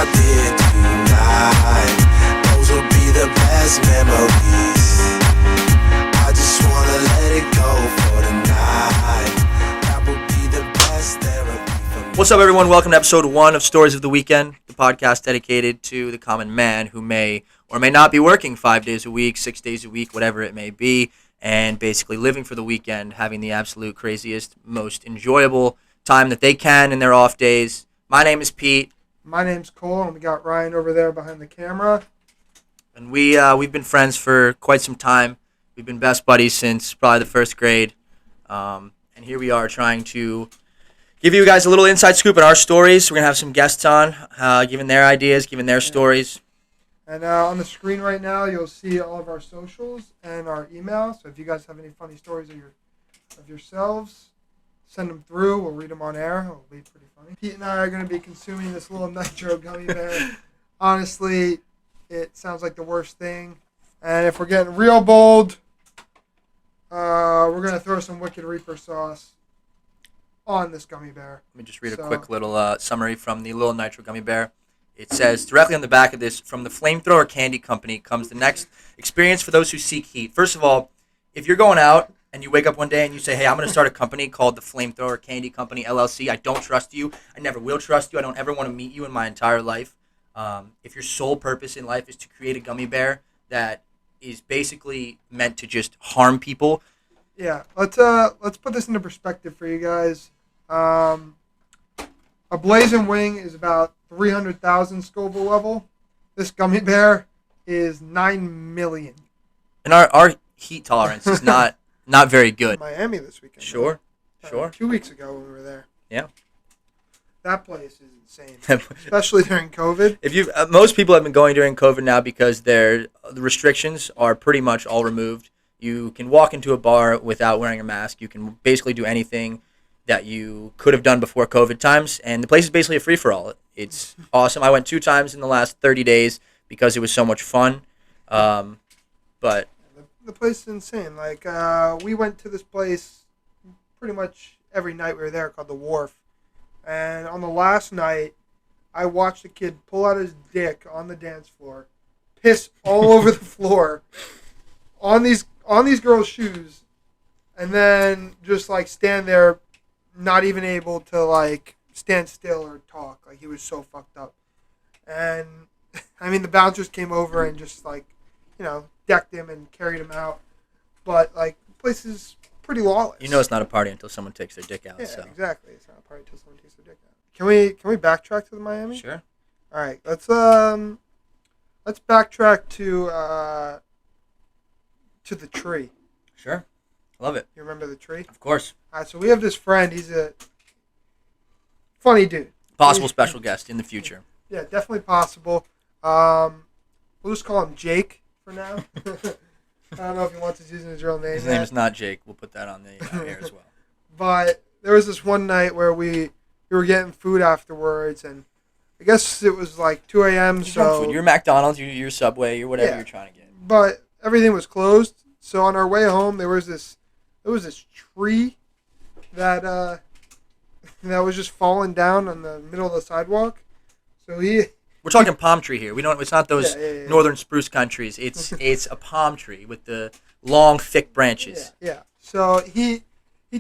I did tonight, those will be the best memories. I just wanna let it go for tonight. That would be the best therapy for me. What's up, everyone? Welcome to episode 1 of Stories of the Weekend, the podcast dedicated to the common man who may or may not be working 5 days a week, 6 days a week, whatever it may be, and basically living for the weekend, having the absolute craziest, most enjoyable time that they can in their off days. My name is Pete. My name's Cole, and we got Ryan over there behind the camera. And we've been friends for quite some time. We've been best buddies since probably the first grade. And here we are trying to give you guys a little inside scoop on our stories. We're going to have some guests on, giving their ideas, giving their stories. And on the screen right now, you'll see all of our socials and our email. So if you guys have any funny stories of yourselves, send them through. We'll read them on air. It'll be pretty funny. Pete and I are going to be consuming this little NITRO Gummy Bear. Honestly, it sounds like the worst thing. And if we're getting real bold, we're going to throw some Wicked Reaper sauce on this gummy bear. Let me just read a quick little summary from the little NITRO Gummy Bear. It says, directly on the back of this, from the Flamethrower Candy Company comes the next experience for those who seek heat. First of all, if you're going out and you wake up one day and you say, hey, I'm going to start a company called the Flamethrower Candy Company, LLC. I don't trust you. I never will trust you. I don't ever want to meet you in my entire life. If your sole purpose in life is to create a gummy bear that is basically meant to just harm people. Yeah, let's put this into perspective for you guys. A Blazing Wing is about 300,000 Scoville level. This gummy bear is 9 million. And our heat tolerance is not very good. Miami this weekend. Sure. 2 weeks ago when we were there. Yeah. That place is insane, especially during COVID. If you, most people have been going during COVID now because the restrictions are pretty much all removed. You can walk into a bar without wearing a mask. You can basically do anything that you could have done before COVID times, and the place is basically a free-for-all. It's awesome. I went 2 times in the last 30 days because it was so much fun. But the place is insane. Like, we went to this place pretty much every night we were there, called The Wharf. And on the last night, I watched a kid pull out his dick on the dance floor, piss all over the floor, on these girls' shoes, and then just like stand there, not even able to like stand still or talk. Like, he was so fucked up. And I mean, the bouncers came over and just like, decked him and carried him out. But like, the place is pretty lawless. you know it's not a party until someone takes their dick out. Yeah, so. exactly. It's not a party until someone takes their dick out. Can we backtrack to the Miami? Sure. All right. Let's backtrack to the tree. Sure. Love it. You remember the tree? Of course. All right. So we have this friend. He's a funny dude. Possible special guest in the future. Yeah, definitely possible. We'll just call him Jake for now. I don't know if he wants us using his real name. His name is not Jake. We'll put that on the air as well. But there was this one night where we were getting food afterwards, and I guess it was like 2 a.m. So You're McDonald's, you're Subway, you're whatever you're trying to get. But everything was closed. So on our way home, there was this tree that was just falling down on the middle of the sidewalk. So we're talking palm tree here. It's not those Yeah. northern spruce countries. It's a palm tree with the long, thick branches. Yeah. So he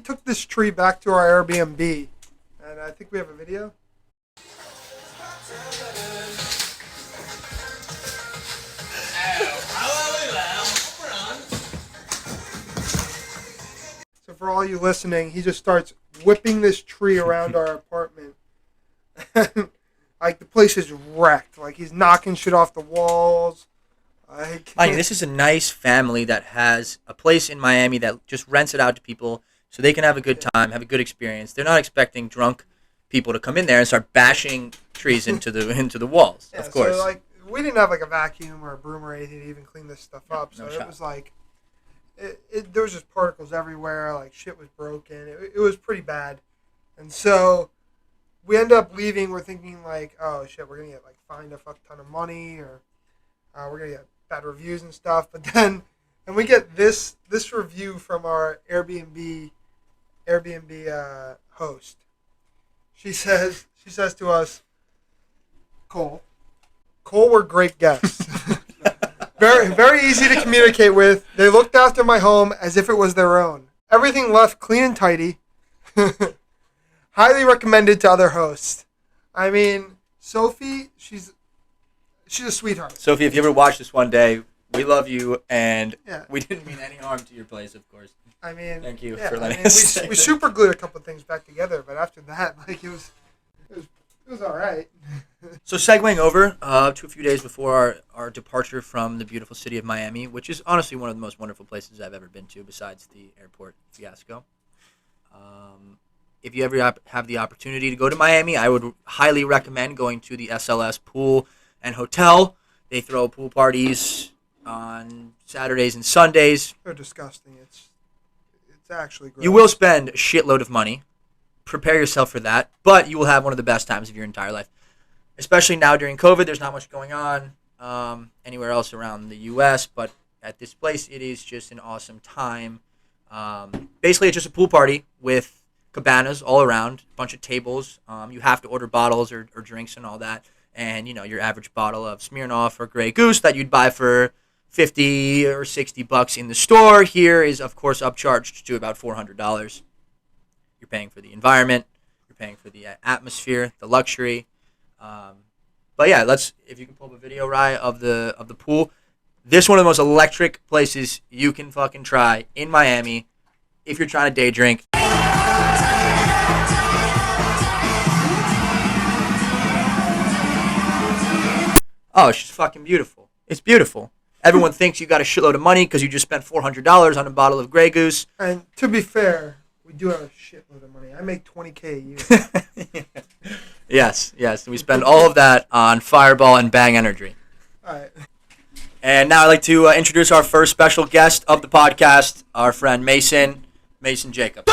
took this tree back to our Airbnb, and I think we have a video. So for all you listening, he just starts whipping this tree around our apartment. Like, the place is wrecked. Like, he's knocking shit off the walls. This is a nice family that has a place in Miami that just rents it out to people so they can have a good time, have a good experience. They're not expecting drunk people to come in there and start bashing trees into the walls. Of course. So, like, we didn't have like a vacuum or a broom or anything to even clean this stuff up. So it was like, there was just particles everywhere. Like, shit was broken. It was pretty bad. And so we end up leaving. We're thinking like, oh shit, we're gonna get like fined a fuck ton of money, or we're gonna get bad reviews and stuff. But then, and we get this review from our Airbnb host. She says to us, Cole, Cole were great guests. Very easy to communicate with. They looked after my home as if it was their own. Everything left clean and tidy. Highly recommended to other hosts. I mean, Sophie, she's a sweetheart. Sophie, if you ever watch this one day, we love you, and Yeah. we didn't mean any harm to your place, of course. I mean, Thank you yeah, for letting I mean, us say we that. super glued a couple things back together, but after that, like it was all right. So segueing over to a few days before our departure from the beautiful city of Miami, which is honestly one of the most wonderful places I've ever been to besides the airport fiasco. If you ever have the opportunity to go to Miami, I would highly recommend going to the SLS Pool and Hotel. They throw pool parties on Saturdays and Sundays. They're disgusting. It's actually gross. You will spend a shitload of money. Prepare yourself for that, but you will have one of the best times of your entire life. Especially now during COVID, there's not much going on anywhere else around the U.S., but at this place, it is just an awesome time. Basically, it's just a pool party with cabanas all around, a bunch of tables. You have to order bottles or drinks and all that. And, you know, your average bottle of Smirnoff or Grey Goose that you'd buy for $50 or $60 in the store here is, of course, upcharged to about $400. You're paying for the environment. You're paying for the atmosphere, the luxury. But yeah, if you can pull up a video, Rye, of the pool. This is one of the most electric places you can fucking try in Miami if you're trying to day drink. Oh, it's just fucking beautiful. It's beautiful. Everyone thinks you got a shitload of money because you just spent $400 on a bottle of Grey Goose. And to be fair, we do have a shitload of money. I make $20K a year. Yes. And we spend all of that on Fireball and Bang Energy. All right. And now I'd like to introduce our first special guest of the podcast, our friend Mason Jacobs.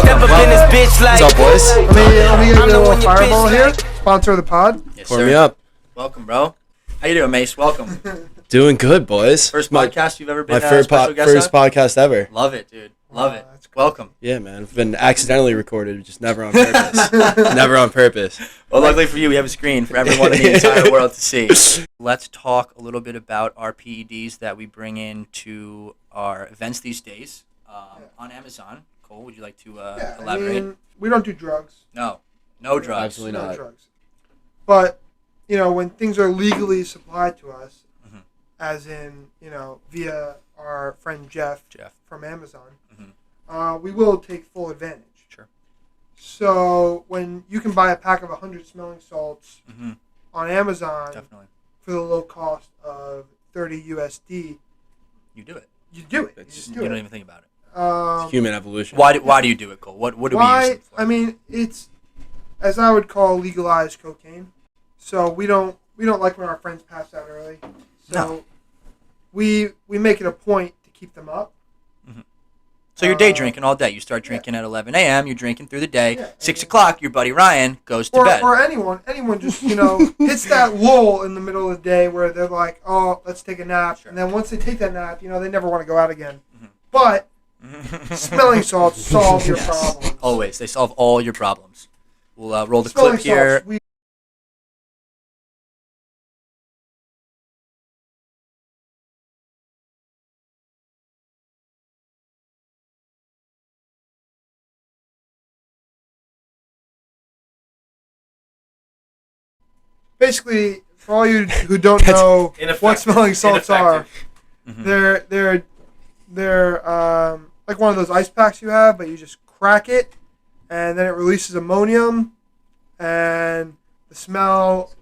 Step up in this bitch like. What's up, boys? Let me give I'm you the a little one your fireball bitch here. like. Sponsor of the pod. Yes, Pour sir. me up. Welcome, bro. How you doing, Mace? Welcome. Doing good, boys. First My- podcast you've ever been My first special guest first on? podcast ever. Love it, dude. Love it. That's cool. Welcome. Yeah, man. I've been accidentally recorded, just never on purpose. Never on purpose. Well, luckily for you, we have a screen for everyone in the entire world to see. Let's talk a little bit about our PEDs that we bring into our events these days on Amazon. Cole, would you like to Yeah, elaborate? I mean, we don't do drugs. No drugs. Absolutely No not. drugs. But, you know, when things are legally supplied to us, Mhm. as in, you know, via our friend Jeff from Amazon, we will take full advantage. Sure. So when you can buy a pack of 100 smelling salts Mhm. on Amazon Definitely. for the low cost of 30 USD, You do it. you do it. You It's- just You do don't it. even think about it. Human evolution. Why do you do it, Cole? What do we use Why? it for? I mean, it's as I would call legalized cocaine. So we don't like when our friends pass out early. So No. we make it a point to keep them up. So you're day drinking all day. You start drinking at 11 a.m. You're drinking through the day. Yeah, 6 and- o'clock, your buddy Ryan goes to bed. Or anyone just, you know, hits that lull in the middle of the day where they're like, oh, let's take a nap. Sure. And then once they take that nap, you know, they never want to go out again. Mhm. But smelling salts solve your Yes. problems. Always. They solve all your problems. We'll roll the Smelling clip here. salts, we basically, for all you who don't know what smelling salts are, Mhm. they're like one of those ice packs you have, but you just crack it, and then it releases ammonium, and the smell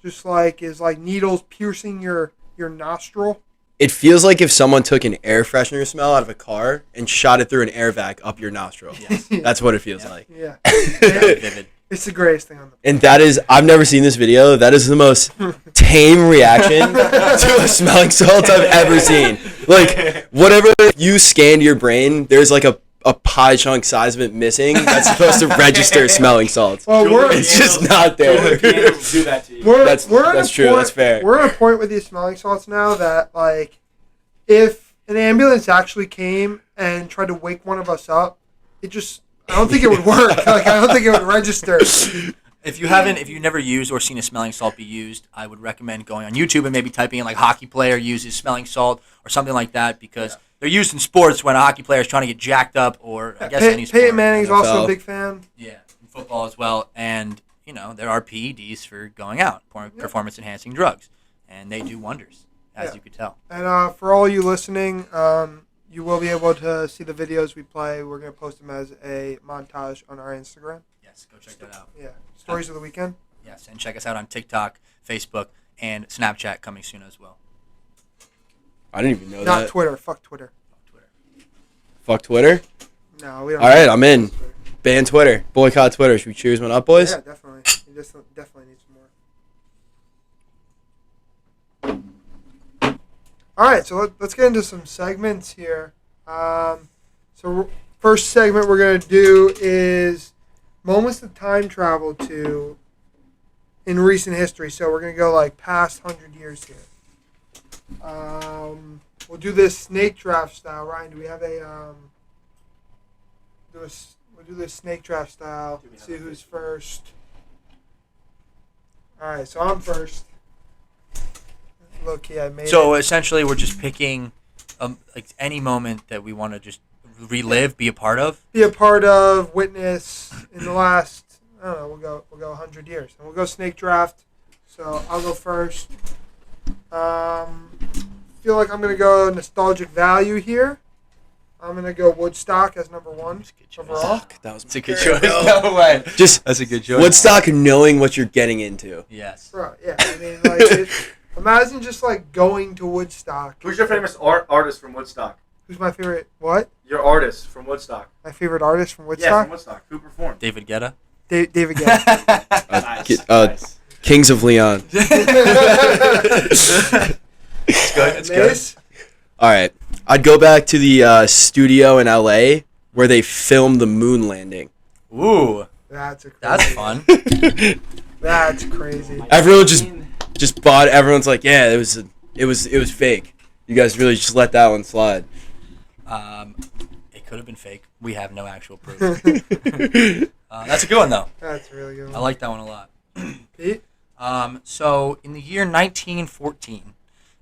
just like is like needles piercing your nostril. It feels like if someone took an air freshener smell out of a car and shot it through an air vac up your nostril. Yes. That's what it feels like. Yeah, Vivid. it's the greatest thing on the. And that is, I've never seen this video. That is the most tame reaction to a smelling salt I've ever seen. Like, whatever you scanned your brain, there's like a pie chunk size of it missing that's supposed to register smelling salts. Well, It's just not there. do that to you. That's at a true, that's fair. We're at a point with these smelling salts now that, like, if an ambulance actually came and tried to wake one of us up, I don't think it would work. Like, I don't think it would register. If you've never used or seen a smelling salt be used, I would recommend going on YouTube and maybe typing in like hockey player uses smelling salt or something like that because they're used in sports when a hockey player is trying to get jacked up or I guess any sport. Peyton Manning's also NFL. a big fan. Yeah, in football as well. And, there are PEDs for going out, performance-enhancing drugs. And they do wonders, as you could tell. And for all you listening, you will be able to see the videos we play. We're going to post them as a montage on our Instagram. Yes, go check that out. Yeah. Stories of the weekend. Yes, and check us out on TikTok, Facebook, and Snapchat coming soon as well. I didn't even know Not that. Twitter. Fuck Twitter. Fuck Twitter. No, we don't. All right, I'm in. Ban Twitter. Boycott Twitter. Should we cheers one up, boys? Yeah, definitely. You just definitely need some more. All right, so let's get into some segments here. So first segment we're going to do is moments of time travel to in recent history. So we're going to go like past 100 years here. We'll do this snake draft style. Ryan, do we have a we'll do this snake draft style. See who's first. All right, so I'm first. Low key, I made So it. essentially, we're just picking like any moment that we want to just relive, be a part of. Be a part of, witness in the last. I don't know. We'll go 100 years, and we'll go snake draft. So I'll go first. Feel like I'm gonna go nostalgic value here. I'm gonna go Woodstock as number one overall. That was It's a good choice. No way. Just That's a good choice. Woodstock, knowing what you're getting into. Yes. Bro, yeah. I mean, like, imagine just like going to Woodstock. Who's your famous artist from Woodstock? Who's my favorite? What? Your artist from Woodstock. My favorite artist from Yeah, Woodstock? from Woodstock. Who performed? David Guetta. David Guetta. Nice. Nice. Kings of Leon. It's good. It's good. Mace? All right. I'd go back to the studio in LA where they filmed the moon landing. Ooh, That's that's fun. That's crazy. Everyone just bought. Everyone's like, yeah, it was fake. You guys really just let that one slide. It could have been fake. We have no actual proof. That's a good one though. That's a really good. I like that one a lot. Pete? So in the year 1914,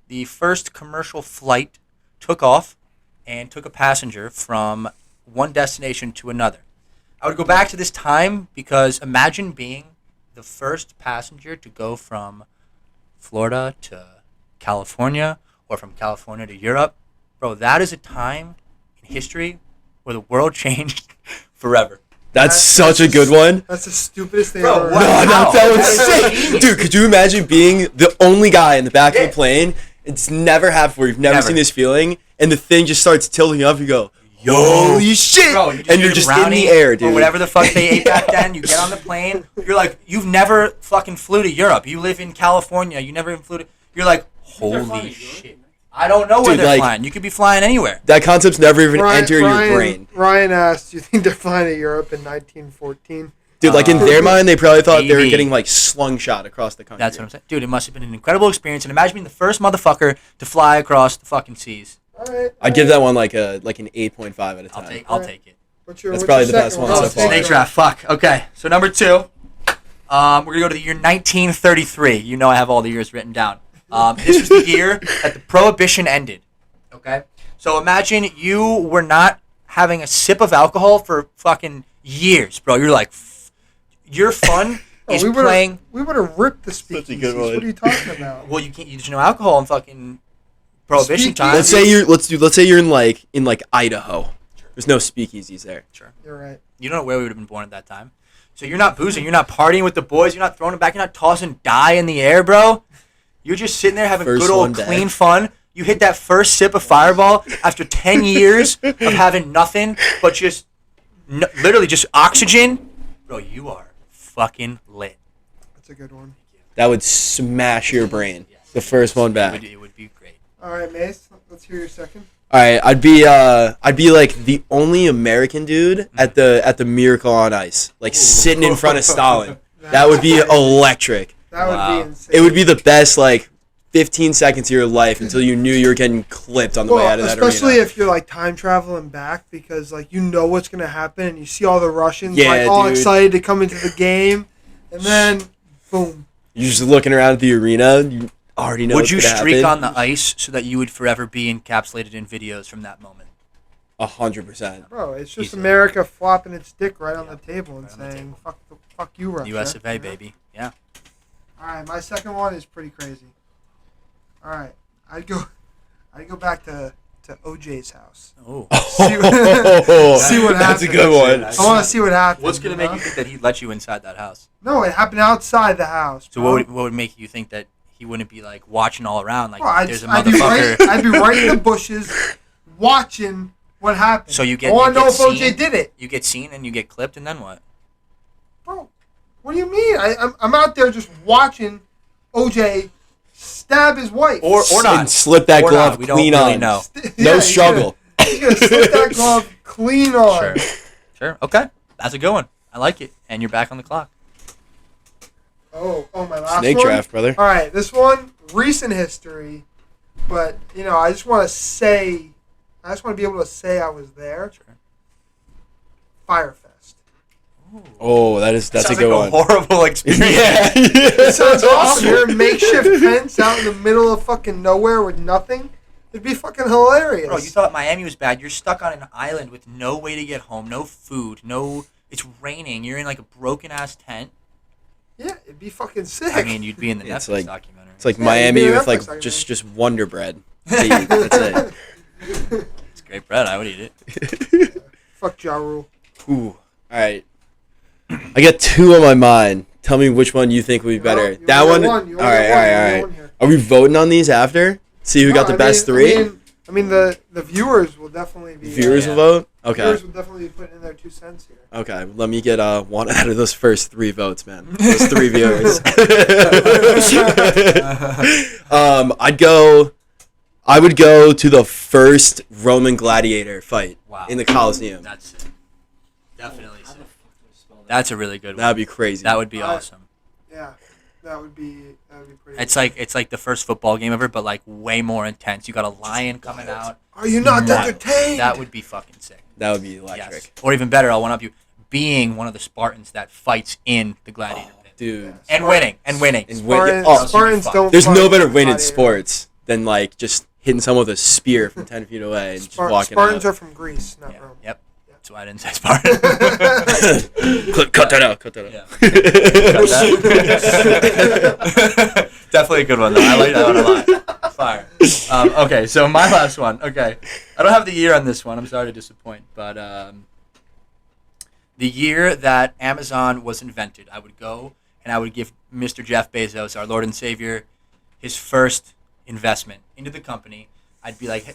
the first commercial flight took off and took a passenger from one destination to another. I would go back to this time because imagine being the first passenger to go from Florida to California or from California to Europe. Bro, that is a time in history where the world changed forever. That's such a good one. That's the stupidest thing Bro, I've ever what? heard. No, Wow. that was That is sick. Dude, could you imagine being the only guy in the back of Yeah. the plane? It's never happened before. You've never Never. seen this feeling. And the thing just starts tilting up. You go, holy shit. Bro, and you're just in brownie the air, Or dude. whatever the fuck they ate back then. You get on the plane. You're like, you've never fucking flew to Europe. You live in California. You never even flew to. You're like, holy shit. I don't know where Dude, they're like- flying. You could be flying anywhere. That concept's never even entered your brain. Ryan asked, "Do you think they're flying to Europe in 1914?" Dude, like in their mind, they probably thought they were Maybe. getting like slung shot across the country. That's what I'm saying. Dude, it must have been an incredible experience. And imagine being the first motherfucker to fly across the fucking seas. All right. I'd give that one like an 8.5 out of 10. I'll take it. What's your, That's what's probably your the best second one so Oh, far. Snake draft. Fuck. Okay. So number 2. We're gonna go to the year 1933. You know I have all the years written down. This was the year that the Prohibition ended. Okay. So imagine you were not having a sip of alcohol for fucking years, bro. You're like, your fun is we playing. We would have ripped the Such a speakeasies. good one. What are you talking about? Well, you can't. There's no alcohol in fucking Prohibition Speakeasy. time. Let's say you're in like Idaho. There's no speakeasies there. You're right. You don't know where we would have been born at that time. So you're not boozing. You're not partying with the boys. You're not throwing it back. You're not tossing dye in the air, bro. You're just sitting there having First good one old back. clean fun. You hit that first sip of Fireball after 10 years of having nothing but just literally just oxygen. Bro, you are fucking lit. That's a good one. That would smash your brain. The first one back. It would be great. All right, Mace. Let's hear your second. All right, I'd be like the only American dude at the Miracle on Ice, like sitting in front of Stalin. That would be electric. That would Wow. be insane. It would be the best like 15 seconds of your life until you knew you were getting clipped on the way out of that especially arena. if you're like time traveling back because like you know what's gonna happen and you see all the Russians Yeah, like all dude. excited to come into the game, and then boom. You're just looking around at the arena. You already know. Would what's you gonna streak happen. on the ice so that you would forever be encapsulated in videos from that moment? 100%. Bro, it's just Easily. America flopping its dick right on the table and right on the saying, fuck you, Russia. U.S. of A, you know? baby. Yeah. All right, my second one is pretty crazy. All right, I'd go back to OJ's house. Oh. See what That's a happens. good one. I want to see what happens. What's going to make know? you think that he'd let you inside that house? No, it happened outside the house. So bro. what would make you think that he wouldn't be like watching all around? Like, Bro, there's a I'd be motherfucker. I'd be right in the bushes watching what happened. So you get. I want you to know get if OJ seen, did it. You get seen and you get clipped, and then what? Bro, what do you mean? I'm out there just watching OJ stab his wife. Or not. And slip that Or glove not. We don't clean really on. know. No he's struggle. He's gonna slip that glove clean on. Sure. Okay. That's a good one. I like it. And you're back on the clock. Oh, my last Snake one? draft, brother. All right, this one, recent history, but, I just want to be able to say I was there. Sure. Firefest. Oh, that's a Sounds good like one. a horrible experience. Yeah. It sounds awesome. You're in makeshift tents out in the middle of fucking nowhere with nothing. It'd be fucking hilarious. Bro, you thought Miami was bad. You're stuck on an island with no way to get home, no food, it's raining. You're in like a broken ass tent. Yeah, it'd be fucking sick. I mean, you'd be in the It's Netflix like- documentary. It's like Yeah, Miami you'd be a with like Netflix just Wonder Bread. That's it. It's great bread. I would eat it. Fuck Ja Rule. Ooh. All right. I got two on my mind. Tell me which one you think would be better. You That only one. got you All only right. got All one, you right. only All got right. one here. Are we voting on these after? See who got No, the best three? I mean, the viewers will definitely be. Viewers yeah. will vote. Okay. Viewers will definitely be putting in their 2 cents here. Okay. Let me get one out of those first 3 votes, man. Those 3 viewers. I would go to the first Roman gladiator fight Wow. in the Coliseum. That's it. Definitely sick. That's a really good one. That'd be crazy. That would be awesome. Yeah, that would be pretty. It's like the first football game ever, but like way more intense. You got a lion coming out. Are you not That- entertained? That would be fucking sick. That would be electric. Yes. Or even better, I'll one up you being one of the Spartans that fights in the gladiator pit. Dude. And winning. And Spartans, oh, Spartans don't. there's no fight better win in gladiators. sports than like just hitting someone with a spear from 10 feet away and just walking Spartans out. are from Greece, not Yeah. Rome. Yep. That's why I didn't say Spartan. Cut that out. Cut that out. Yeah. Definitely a good one though. I like that one a lot. Fire. Okay, so my last one. Okay, I don't have the year on this one. I'm sorry to disappoint, but the year that Amazon was invented, I would go and I would give Mr. Jeff Bezos, our Lord and Savior, his first investment into the company. I'd be like, hey,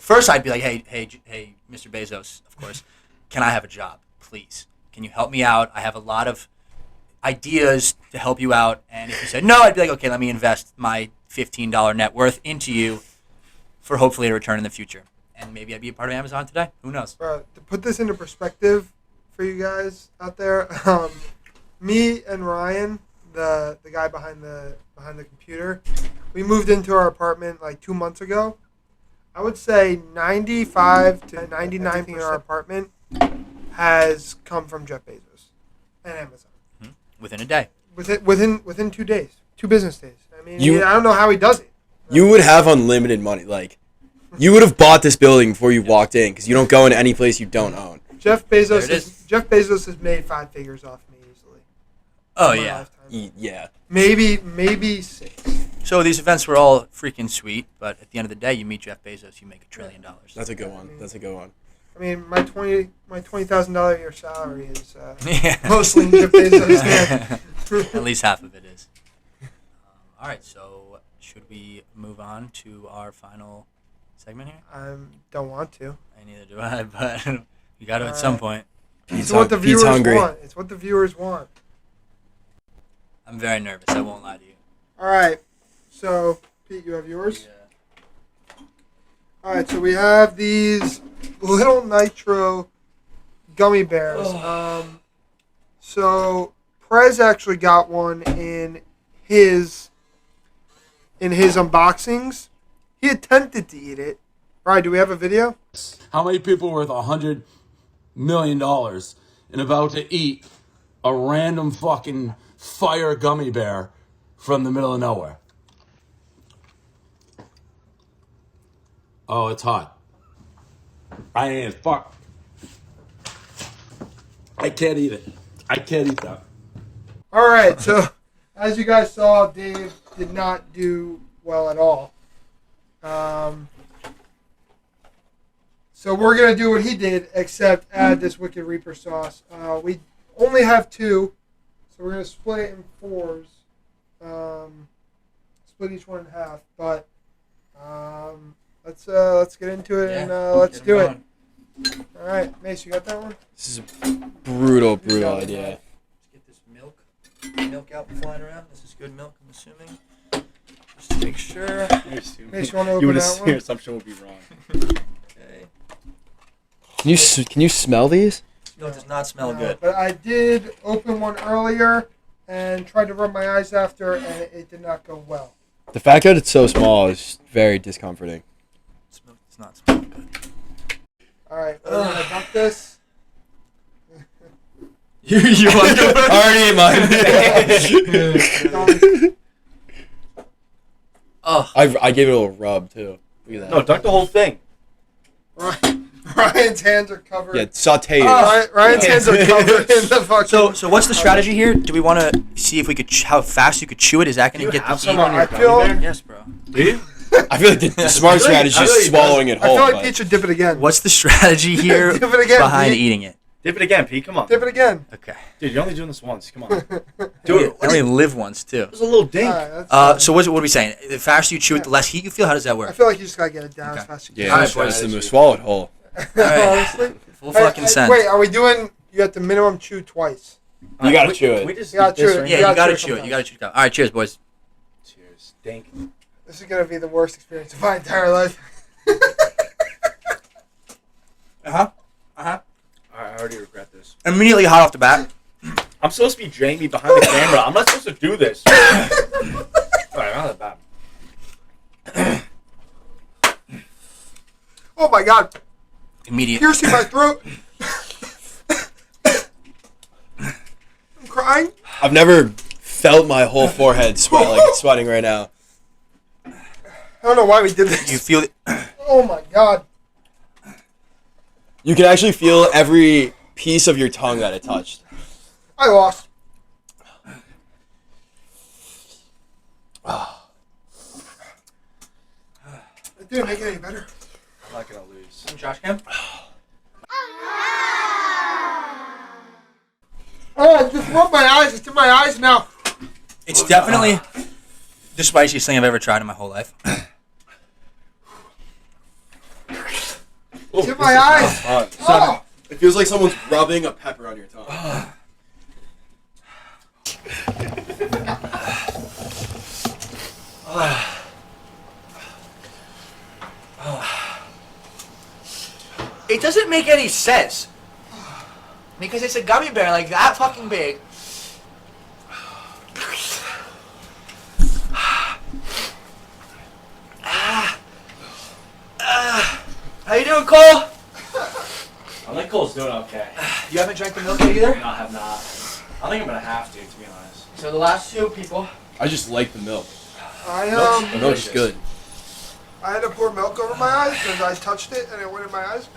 Mr. Bezos, of course, can I have a job, please? Can you help me out? I have a lot of ideas to help you out. And if you said no, I'd be like, okay, let me invest my $15 net worth into you for hopefully a return in the future. And maybe I'd be a part of Amazon today. Who knows? Bro, to put this into perspective for you guys out there, me and Ryan, the guy behind the computer, we moved into our apartment like 2 months ago. I would say 95 to 99% in our apartment has come from Jeff Bezos and Amazon. Within a day. Within 2 days, 2 business days. I mean, You- I don't know how he does it. You would have unlimited money. Like, you would have bought this building before you walked in because you don't go into any place you don't own. Jeff There Bezos it is. Jeff Bezos has made 5 figures off me easily. Oh, in my yeah. lifetime. Yeah. Maybe 6. So these events were all freaking sweet, but at the end of the day, you meet Jeff Bezos, you make $1 trillion. That's a good one. That's a good one. I mean, my $20,000 a year salary is Yeah. mostly in Jeff Bezos' hand. At least half of it is. All right, so should we move on to our final segment here? I don't want to. Neither do I, but you got to at some point. It's what the Pete's viewers hungry. want. It's what the viewers want. I'm very nervous. I won't lie to you. All right. So, Pete, you have yours? All right. So we have these little Nitro gummy bears. So Prez actually got one in his unboxings. He attempted to eat it. All right. Do we have a video? How many people worth $100 million and about to eat a random fucking fire gummy bear from the middle of nowhere. Oh, it's hot. I ain't fuck. I can't eat it. I can't eat that. All right, so as you guys saw, Dave did not do well at all. So we're going to do what he did, except add this Wicked Reaper sauce. We only have 2, so we're going to split it in 4s. Split each one in half. But let's get into it and let's do it. All right, Mace, you got that one? This is a brutal idea. Let's get this milk out flying around. This is good milk, I'm assuming. Just to make sure. Mace, you want to open that one? Your assumption would be wrong. Okay. Can you smell these? No, it does not smell good. But I did open one earlier and tried to rub my eyes after, and it did not go well. The fact that it's so small is very discomforting. It's not smelling good. All right, we're going to dump this. You want to Already in mine. Oh, I gave it a little rub too. Look at that. No, dunk the whole thing. Ryan's hands are covered. Yeah, saute it. Ryan's hands are covered in the fucking... so what's the strategy here? Do we want to see if we could how fast you could chew it? Is that going to get the heat? I feel... Yes, bro. Do you? I feel like the smart strategy is swallowing it I whole. feel like but- Pete should dip it again. What's the strategy here Dip it again, behind Pete. eating it? Dip it again, Pete. Come on. Dip it again. Okay. Dude, you're only doing this once. Come on. Do it. I only live once too. There's a little dink. All right, that's So what are we saying? The faster you chew it, the less heat you feel. How does that I work? feel like you just got to get it down Okay. as fast as you Yeah, can. that's right. It's the most swallowed whole. Honestly. Full fucking sense. Wait, are we doing... You have to minimum chew twice. You gotta chew it. We just You gotta eat this chew it. right Yeah, now? you gotta chew chew it. sometimes. You gotta chew it. All right, cheers, boys. Cheers. Dink. This is going to be the worst experience of my entire life. I already regret this. Immediately hot off the bat. I'm supposed to be Jamie behind the camera. I'm not supposed to do this. Alright, not that bad. Oh my god. Immediate. Piercing my throat. I'm crying. I've never felt my whole forehead sweat like it's sweating right now. I don't know why we did this. You feel it? Oh my god. You can actually feel every piece of your tongue that it touched. I lost. It didn't make it any better. I'm not gonna lose. Josh Cam? Oh, I just rubbed my eyes. It's in my eyes now. It's definitely the spiciest thing I've ever tried in my whole life. It's in my eyes. Oh. It feels like someone's rubbing a pepper on your tongue. It doesn't make any sense. Because it's a gummy bear like that fucking big. How you doing, Cole? I think Cole's doing okay. You haven't drank the milk yet either? No, I have not. I think I'm gonna have to be honest. So the last two people. I just like the milk. I The milk is good. I had to pour milk over my eyes because I touched it and it went in my eyes.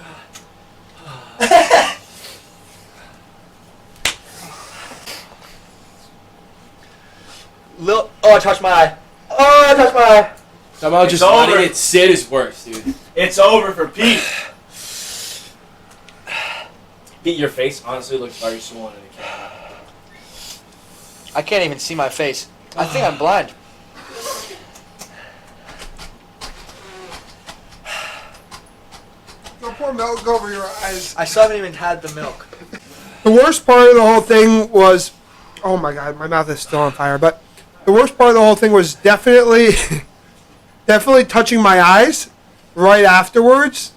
Oh, I touched my eye. Oh, I touched my eye. Somehow It's just over. letting it sit is worse, dude. It's over for Pete. Pete, your face honestly looks very swollen in the camera. I can't even see my face. I think I'm blind. Don't pour milk over your eyes. I still haven't even had the milk. The worst part of the whole thing was, oh my god, my mouth is still on fire. But the worst part of the whole thing was definitely, definitely touching my eyes right afterwards.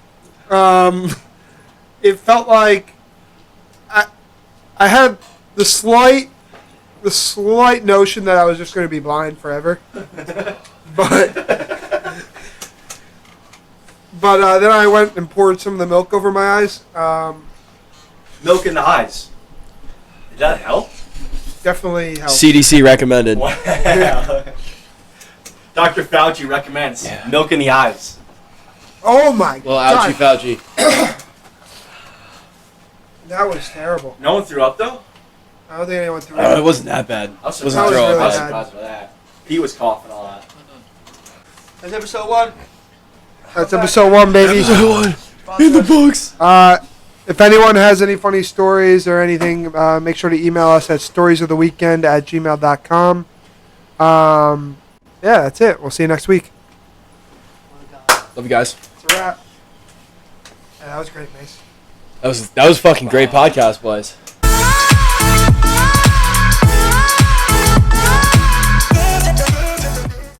It felt like I had the slight notion that I was just going to be blind forever. But then I went and poured some of the milk over my eyes. Milk in the eyes. Did that help? Definitely helps. CDC recommended. Wow. Dr. Fauci recommends milk in the eyes. Oh my Well, god. ouchie Fauci. That was terrible. No one threw up though? I don't think anyone threw It it. wasn't that bad. I was Wasn't surprised, throw up I was bad. surprised by that. He was coughing a lot. That's episode 1. That's episode 1, baby. In the books. If anyone has any funny stories or anything, make sure to email us at storiesoftheweekend@gmail.com. Yeah, that's it. We'll see you next week. Love you guys. It's a wrap. Yeah, that was great, Mace. That was fucking great podcast, boys.